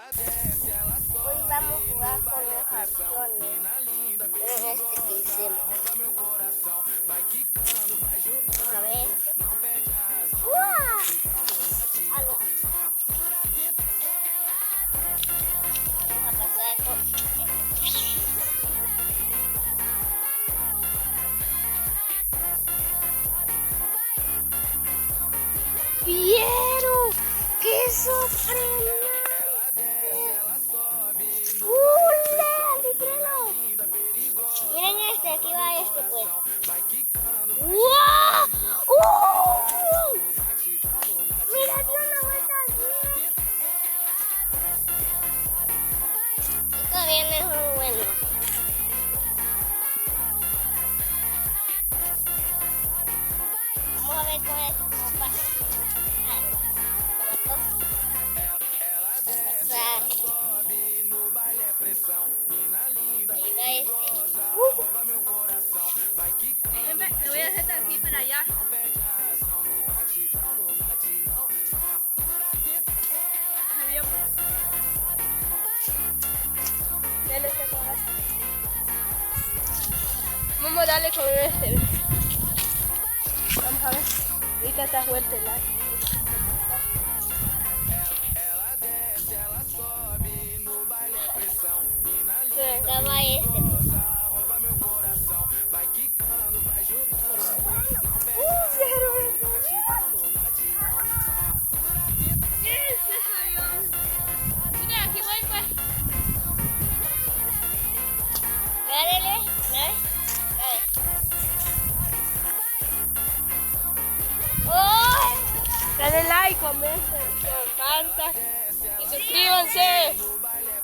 Hoy vamos a jugar con los aviones. Miren este que hicimos. Vamos a ver. ¡Uah! Algo. Vamos a pasar con... ¡Vieron! ¡Qué sorprendente! Miren este, aquí va este pues. ¡Wow! Mira, dio una vuelta así. Esto viene muy bueno. Vamos a ver con esto cómo pasa. Ahí va este. Te voy a hacer de aquí para allá. Dale, vamos a darle con este. Vamos a ver. Ahorita está fuerte el aire. Acá va este. Dale like, comenten, compartan y suscríbanse.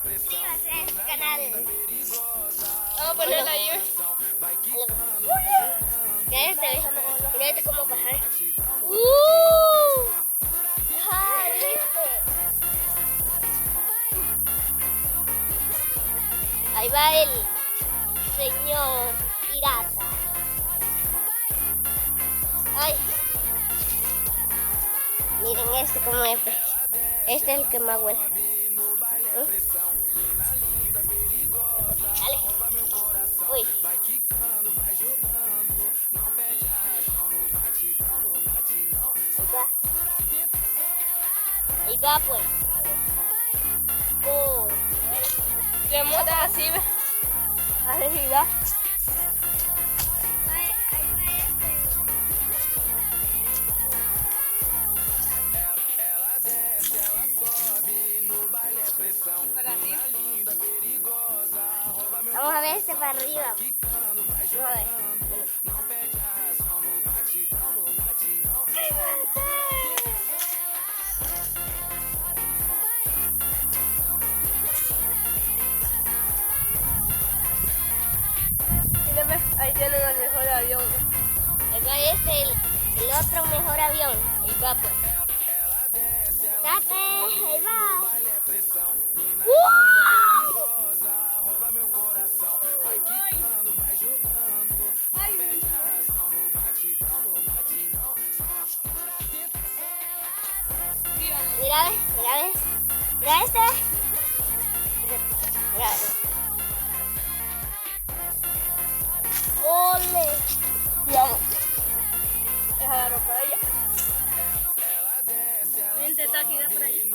Suscríbanse a este canal. Vamos a ponerla ahí. Mira este cómo bajar. ¿Viste? Ahí va el señor pirata. Ay. Miren este como es. Este es el que más huele. Dale. Uy. Ahí va pues. Oh. Le montas así, ¿ves? Así va. Vamos a ver este para arriba. Vamos a ver. Mírenme, ahí tienen el mejor avión. Ahí va este, el otro mejor avión. Ahí va pues. Date, ahí va. ¡Wow! Mira, mira este. Mira. ¡Ole! Vamos. Déjalo para allá. Voy a intentar girar por ahí.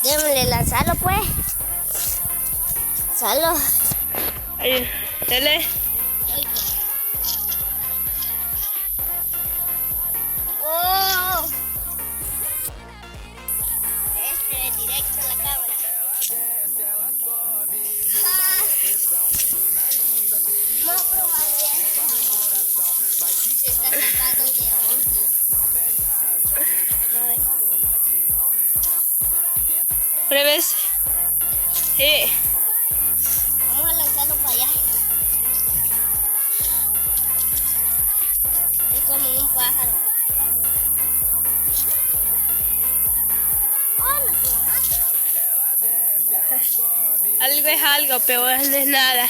Démosle lanzarlo pues. Lanzarlo. Ahí, dale. ¡Oh! Este es directo a la cámara. Vamos a probar esto. Se está sacando de onda. A ver. Pruebes. Sí. Vamos a lanzarlo para allá. Es como un pájaro. Oh, no Algo es algo, pero no es nada.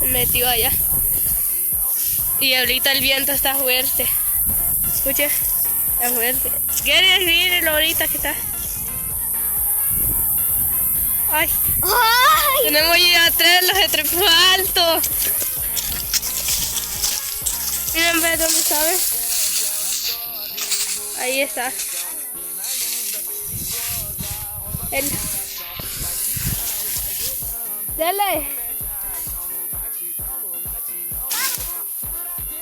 Se metió allá. Y ahorita el viento está fuerte. Escuche, está fuerte. Mírenlo ahorita que está. Ay. ¡Ay! Tenemos ya tres, los trepó alto. Miren, ve dónde está, ¿ve? Ahí está. Dele.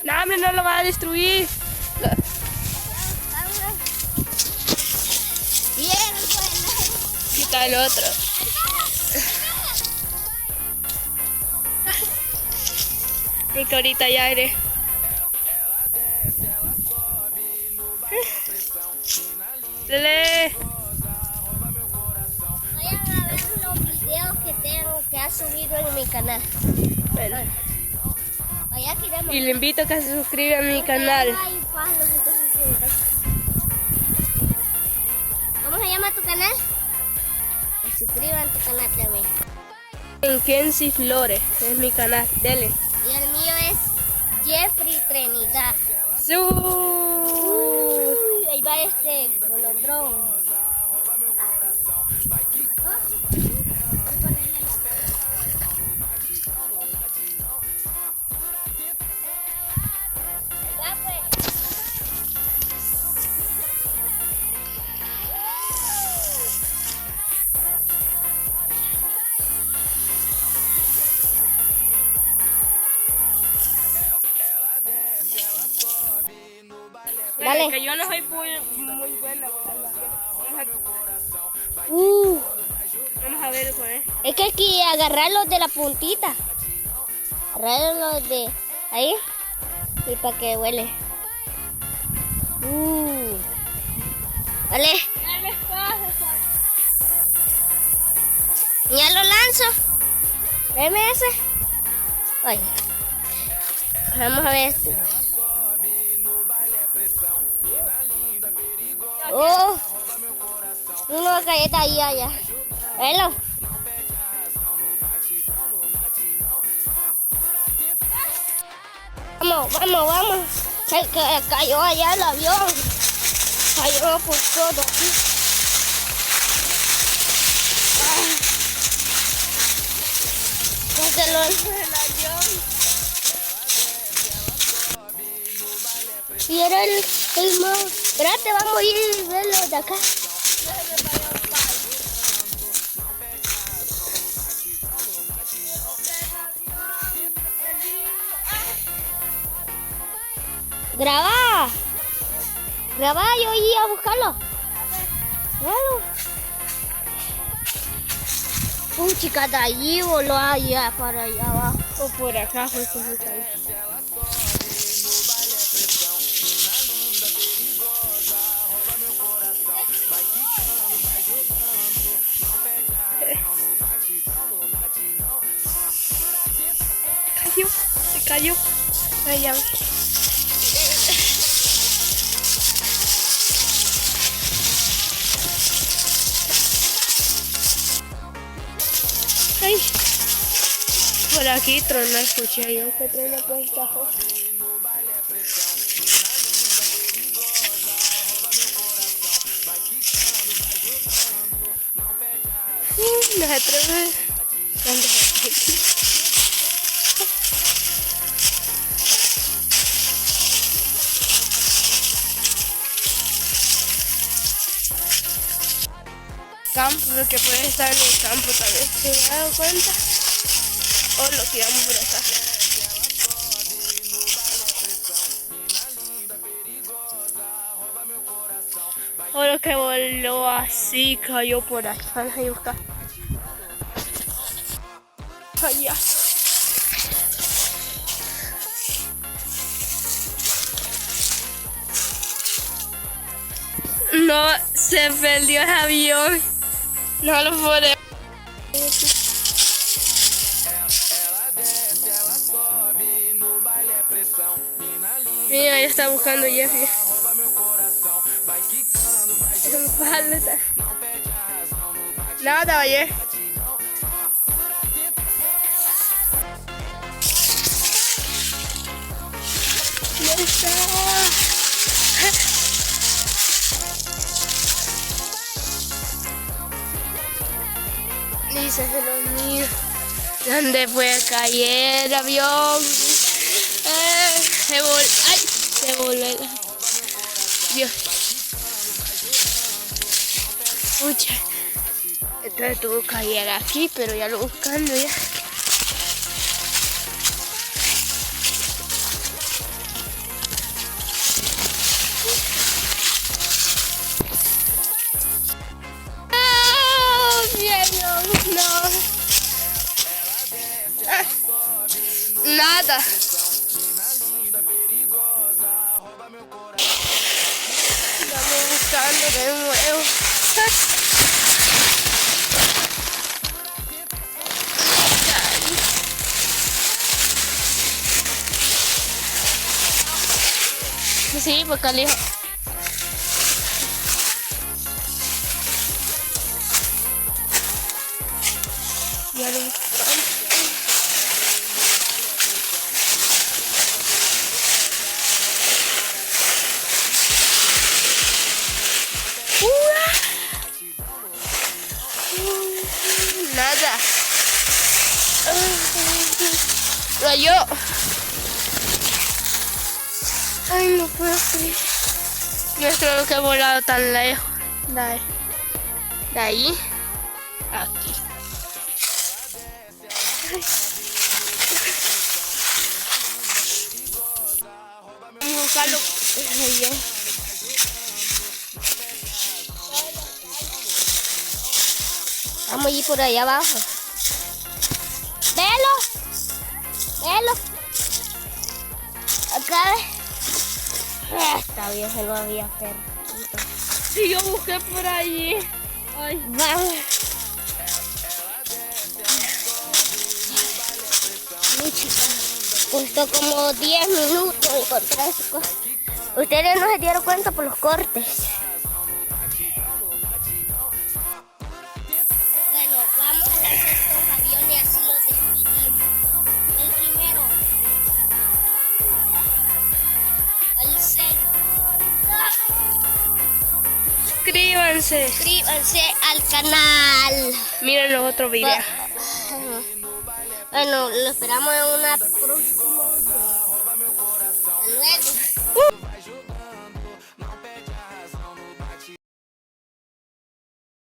No, hombre, no lo va a destruir. Bien, bueno. Quita el otro. Y que ahorita ya iré. Dele. Voy a grabar los videos que ha subido en mi canal. Bueno, Allá queremos. y le invito a que se suscriba a mi canal. Hay palos, entonces, ¿cómo se llama tu canal? Que suscriban a tu canal también. En Kenzie Flores es mi canal. Dele. Y el mío es Jeffrey Trinidad. ¡Su! Ahí va este golondrón. Ya pues. Dale. Que yo no soy muy buena. Vamos a ver con él. Es que hay que agarrarlos de la puntita. Agarrarlos de ahí. Y para que huele. Vale. Ya lo lanzo. Deme ese. Ay. Vamos a ver este. Oh. Una galleta ahí allá. Velo. Vamos. Se cayó allá el avión. Cayó por todo aquí. Cógelo el avión. Y era el más. Espérate, vamos a ir y verlo de acá. Graba, yo iba a buscarlo. Chica, de allí voló allá para allá abajo. O por acá fue que se cayó. Se cayó. Ay, ya. Ay. Por aquí trona, escuché yo que trona por el cajón. No se atreve. ¿Dónde está aquí? Campo, lo que puede estar en el campo tal vez. ¿Se me ha dado cuenta? O lo tiramos por acá. O lo que voló así, cayó por acá. Vamos a ir a buscar. Allá. No, se perdió el avión. No lo podemos. Mira, ya está buscando Jeffrey. Nada, oye. está. Dice los míos. ¿Dónde puede caer el avión? Se volvió. Dios. Pucha. Entonces tuvo que caer aquí, pero ya lo buscando ya. No. Nada. Estamos buscando de nuevo. Sí, porque el hijo. Ya lo buscamos. Nada. Lo halló. Ay, no puedo creer. No creo que he volado tan lejos. De ahí. Aquí. Ay. Vamos a buscarlo. Vamos a ir por allá abajo. Velo. Acá. Está bien, se lo había perdido. Sí, yo busqué por allí. Ay. Vamos. Costó como 10 minutos encontrar esa cosa. Ustedes no se dieron cuenta por los cortes. Bueno, vamos a lanzar estos aviones y así los despedimos. El primero. El segundo. Suscríbanse al canal. Miren los otros videos. Bueno, lo esperamos en una próxima.